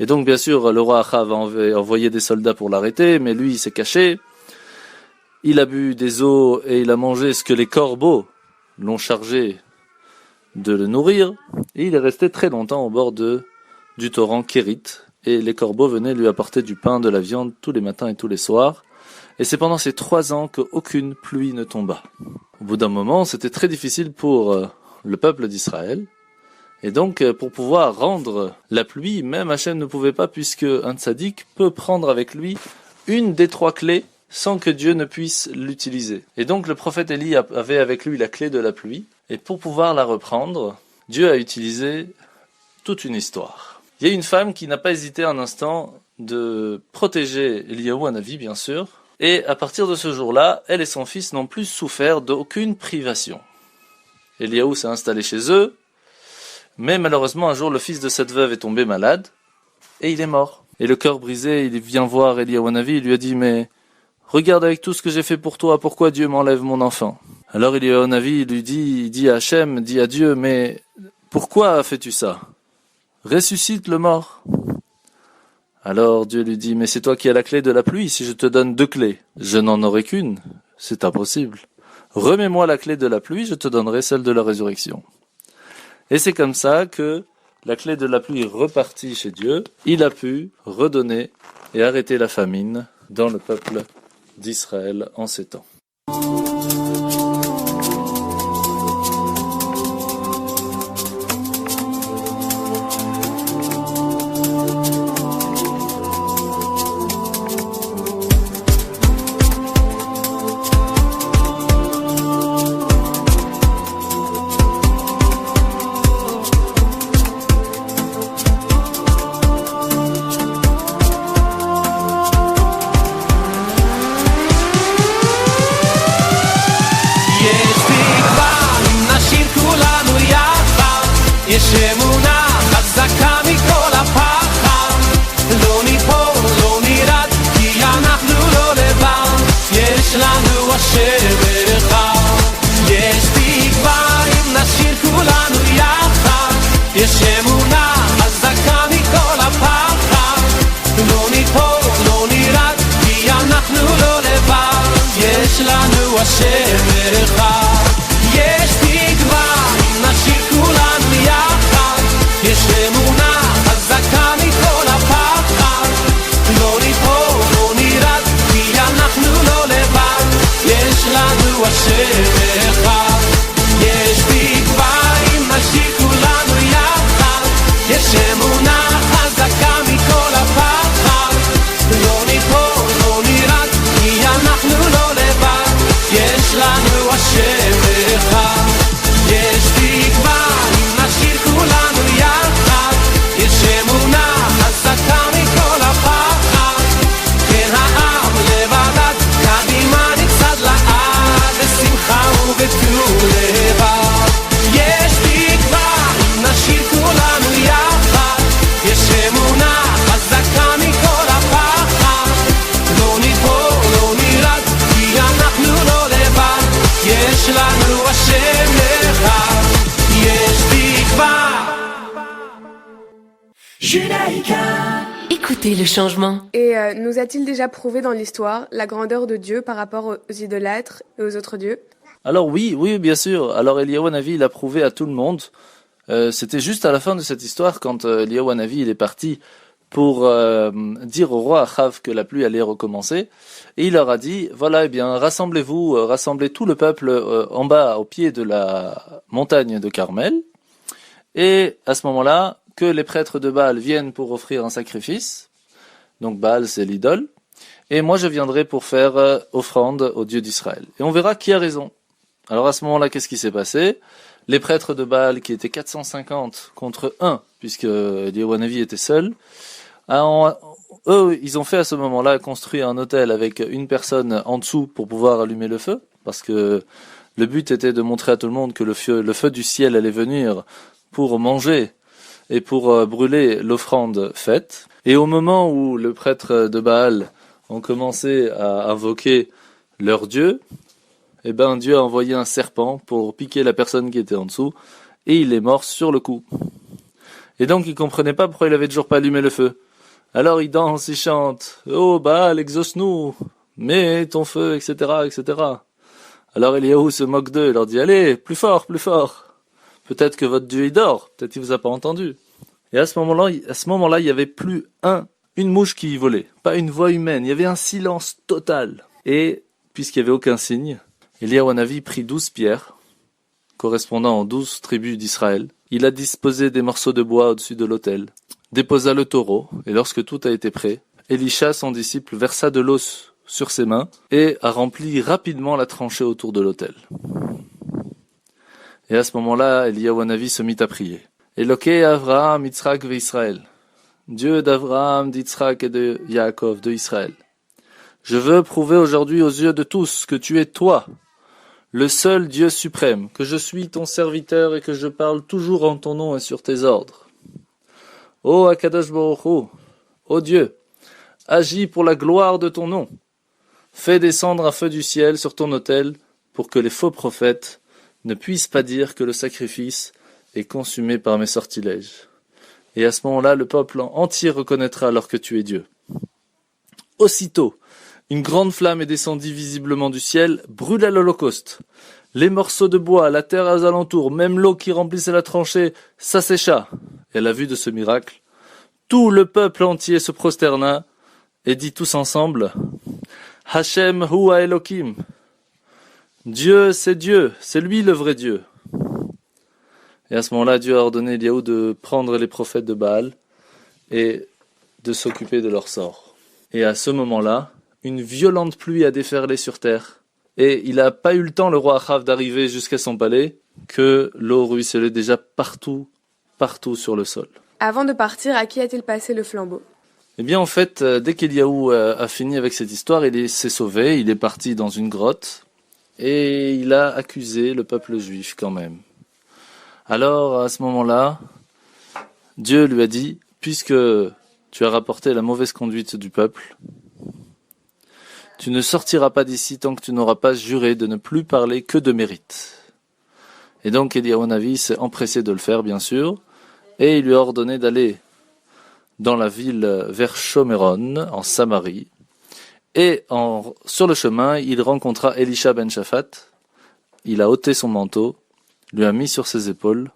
Et donc, bien sûr, le roi Achav a envoyé des soldats pour l'arrêter, mais lui, il s'est caché. Il a bu des eaux et il a mangé ce que les corbeaux l'ont chargé de le nourrir, et il est resté très longtemps au bord du torrent Kérit, et les corbeaux venaient lui apporter du pain, de la viande, tous les matins et tous les soirs, et c'est pendant ces 3 ans qu'aucune pluie ne tomba. Au bout d'un moment, c'était très difficile pour le peuple d'Israël, et donc pour pouvoir rendre la pluie, même Hachem ne pouvait pas, puisque un tzaddik peut prendre avec lui une des 3 clés sans que Dieu ne puisse l'utiliser. Et donc le prophète Élie avait avec lui la clé de la pluie, et pour pouvoir la reprendre, Dieu a utilisé toute une histoire. Il y a une femme qui n'a pas hésité un instant de protéger Eliaou Hanavi, bien sûr, et à partir de ce jour-là, elle et son fils n'ont plus souffert d'aucune privation. Eliaou s'est installé chez eux, mais malheureusement un jour le fils de cette veuve est tombé malade, et il est mort. Et le cœur brisé, il vient voir Eliaou Hanavi, il lui a dit « Mais regarde avec tout ce que j'ai fait pour toi, pourquoi Dieu m'enlève mon enfant ?» Alors Eliaou Hanavi lui dit à Hachem, dit à Dieu, mais pourquoi fais-tu ça? Ressuscite le mort. Alors Dieu lui dit, mais c'est toi qui as la clé de la pluie, si je te donne 2 clés, je n'en aurai qu'une, c'est impossible. Remets-moi la clé de la pluie, je te donnerai celle de la résurrection. Et c'est comme ça que la clé de la pluie repartit chez Dieu, il a pu redonner et arrêter la famine dans le peuple d'Israël en ces temps. יש אמונה חזקה מכל הפחד, לא ניפול, לא נרד, כי אנחנו לא לבד, יש לנו השם אחד. יש תקווה אם נשיר כולנו יחד, יש אמונה חזקה מכל הפחד, לא ניפול, לא נרד, כי אנחנו לא לבד, יש לנו השם אחד. יש תקווה אם נשיר כולנו יחד, יש אמונה חזקה מכל הפחד, לא ניפול, לא נרד, כי אנחנו לא לבד, יש לנו השם אחד. יש תקווה אם נשיר כולנו יחד, יש אמונה חזקה מכל הפחד, לא ניפול, לא נרד, כי אנחנו לא לבד, יש לנו השם אחד. יש תקווה אם נשיר כולנו יחד, יש אמונה חזקה מכל הפחד, כן העם לבדד, קדימה נצעד לעד, בשמחה ובטוב לבד. יש תקווה אם נשיר כולנו יחד, יש אמונה חזקה מכל הפחד, לא ניפול, לא נרד, כי אנחנו לא לבד, יש לנו השם אחד. יש תקווה. Écoutez le changement. Et nous a-t-il déjà prouvé dans l'histoire la grandeur de Dieu par rapport aux idolâtres et aux autres dieux? Alors oui, bien sûr. Alors Eliaou Hanavi, il a prouvé à tout le monde. C'était juste à la fin de cette histoire, quand Eliaou Hanavi il est parti pour dire au roi Achav que la pluie allait recommencer. Et il leur a dit, voilà, eh bien, rassemblez-vous, rassemblez tout le peuple en bas, au pied de la montagne de Carmel. Et à ce moment-là, que les prêtres de Baal viennent pour offrir un sacrifice. Donc Baal, c'est l'idole. Et moi, je viendrai pour faire offrande au Dieu d'Israël. Et on verra qui a raison. Alors à ce moment-là, qu'est-ce qui s'est passé? Les prêtres de Baal, qui étaient 450 contre 1, puisque Eliyahu Hanavi était seul, eux, ils ont fait à ce moment-là construire un autel avec une personne en dessous pour pouvoir allumer le feu, parce que le but était de montrer à tout le monde que le feu du ciel allait venir pour manger et pour brûler l'offrande faite. Et au moment où le prêtre de Baal ont commencé à invoquer leur Dieu, eh ben Dieu a envoyé un serpent pour piquer la personne qui était en dessous, et il est mort sur le coup. Et donc il comprenait pas pourquoi il avait toujours pas allumé le feu. Alors il danse, il chante, oh Baal, exauce-nous, mets ton feu, etc., etc. Alors Eliyahu se moque d'eux et leur dit, allez, plus fort, plus fort. Peut-être que votre Dieu il dort, peut-être qu'il vous a pas entendu. Et à ce moment-là, il y avait plus une mouche qui volait, pas une voix humaine, il y avait un silence total. Et puisqu'il y avait aucun signe, Eliyahu Hanavi prit 12 pierres, correspondant aux 12 tribus d'Israël. Il a disposé des morceaux de bois au-dessus de l'autel, déposa le taureau, et lorsque tout a été prêt, Elisha, son disciple, versa de l'eau sur ses mains et a rempli rapidement la tranchée autour de l'autel. Et à ce moment-là, Eliyahu Hanavi se mit à prier. Elokei Avraham, Yitzhak ve Israël. Dieu d'Avraham, d'Yitzhak et de Yaakov, de Israël. Je veux prouver aujourd'hui aux yeux de tous que tu es toi, le seul Dieu suprême, que je suis ton serviteur et que je parle toujours en ton nom et sur tes ordres. Ô Akadosh Baruch Hu, ô Dieu, agis pour la gloire de ton nom. Fais descendre un feu du ciel sur ton autel pour que les faux prophètes ne puissent pas dire que le sacrifice est consumé par mes sortilèges. Et à ce moment-là, le peuple entier reconnaîtra alors que tu es Dieu. Aussitôt, une grande flamme est descendue visiblement du ciel, brûla l'holocauste. Les morceaux de bois, la terre aux alentours, même l'eau qui remplissait la tranchée, s'assécha. Et à la vue de ce miracle, tout le peuple entier se prosterna et dit tous ensemble, Hashem hu ha-Elokim. Dieu, c'est lui le vrai Dieu. Et à ce moment-là, Dieu a ordonné Eliyahu de prendre les prophètes de Baal et de s'occuper de leur sort. Et à ce moment-là, une violente pluie a déferlé sur terre. Et il n'a pas eu le temps, le roi Achav, d'arriver jusqu'à son palais, que l'eau ruisselait déjà partout sur le sol. Avant de partir, à qui a-t-il passé le flambeau? Eh bien, en fait, dès qu'Eliyahu a fini avec cette histoire, il s'est sauvé, il est parti dans une grotte, et il a accusé le peuple juif quand même. Alors, à ce moment-là, Dieu lui a dit, puisque tu as rapporté la mauvaise conduite du peuple, tu ne sortiras pas d'ici tant que tu n'auras pas juré de ne plus parler que de mérite. Et donc, Eliyahu Hanavi s'est empressé de le faire, bien sûr, et il lui a ordonné d'aller dans la ville vers Shomeron, en Samarie, et sur le chemin, il rencontra Elisha ben Shaphat. Il a ôté son manteau, lui a mis sur ses épaules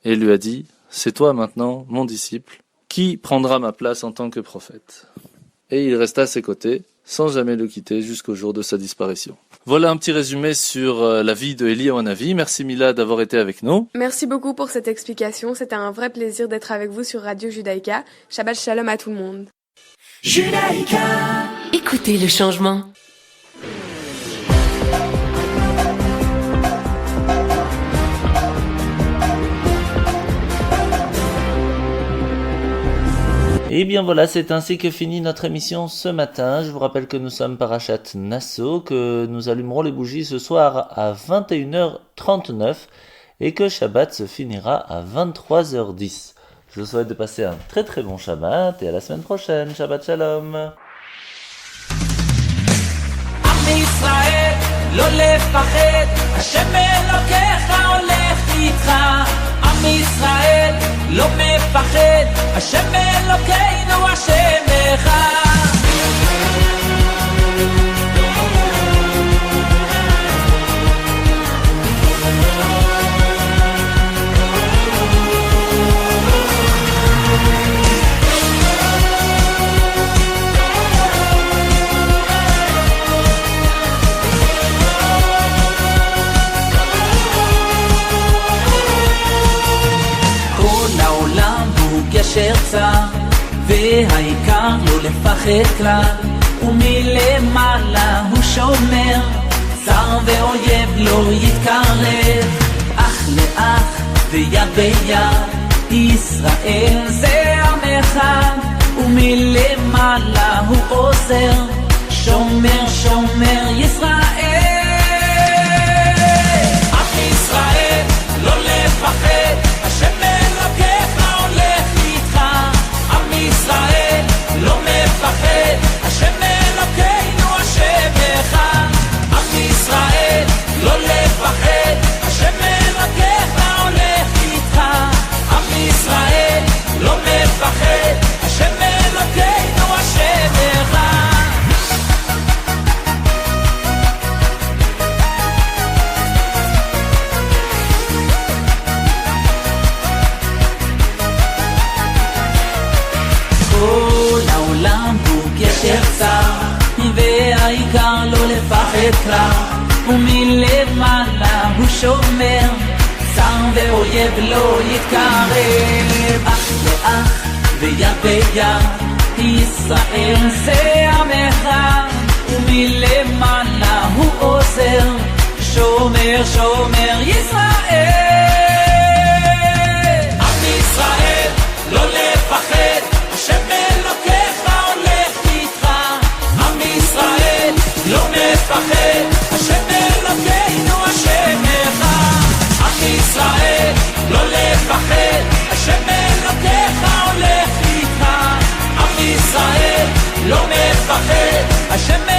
et lui a dit, c'est toi maintenant, mon disciple, qui prendra ma place en tant que prophète. Et il resta à ses côtés, sans jamais le quitter jusqu'au jour de sa disparition. Voilà un petit résumé sur la vie de Eliyahu Hanavi. Merci Mila d'avoir été avec nous. Merci beaucoup pour cette explication. C'était un vrai plaisir d'être avec vous sur Radio Judaïka. Shabbat Shalom à tout le monde. Judaïka. Écoutez le changement. Et bien voilà, c'est ainsi que finit notre émission ce matin. Je vous rappelle que nous sommes Parashat Nasso, que nous allumerons les bougies ce soir à 21h39 et que Shabbat se finira à 23h10. Je vous souhaite de passer un très très bon Shabbat et à la semaine prochaine. Shabbat Shalom. עם ישראל, לא לפחד, השם אלוקיך הולך איתך. עם ישראל, לא מפחד, השם אלוקינו השם אחד. כל העולם הוא גשר צר, והעיקר לא לפחד כלל, ומלמעלה הוא שומר, צר ואויב לא יתקרב, אח לאח ויד ביד, ישראל זה עם אחד, ומלמעלה הוא עוזר, שומר שומר ישראל. עם ישראל לא לפחד, השם אלוקיך הולך איתך. עם ישראל לא מפחד, השם אלוקינו השם אחד. עם ישראל לא לפחד, השם אלוקיך הולך איתך. עם ישראל לא מפחד, השם אלוקינו השם אחד. כל העולם הוא גשר צר, והעיקר לא לפחד כלל, ומלמעלה הוא שומר, צר ואויב לא יתקרב, אח לאח ויד ביד, ישראל זה עם אחד, ומלמעלה הוא עוזר, שומר שומר ישראל. עם ישראל לא לפחד, השם אלוקיך הולך איתך. עם ישראל לא מפחד, השם אלוקינו השם אחד. עם ישראל לא לפחד, השם אלוקיך הולך איתך. עם ישראל לא מפחד, השם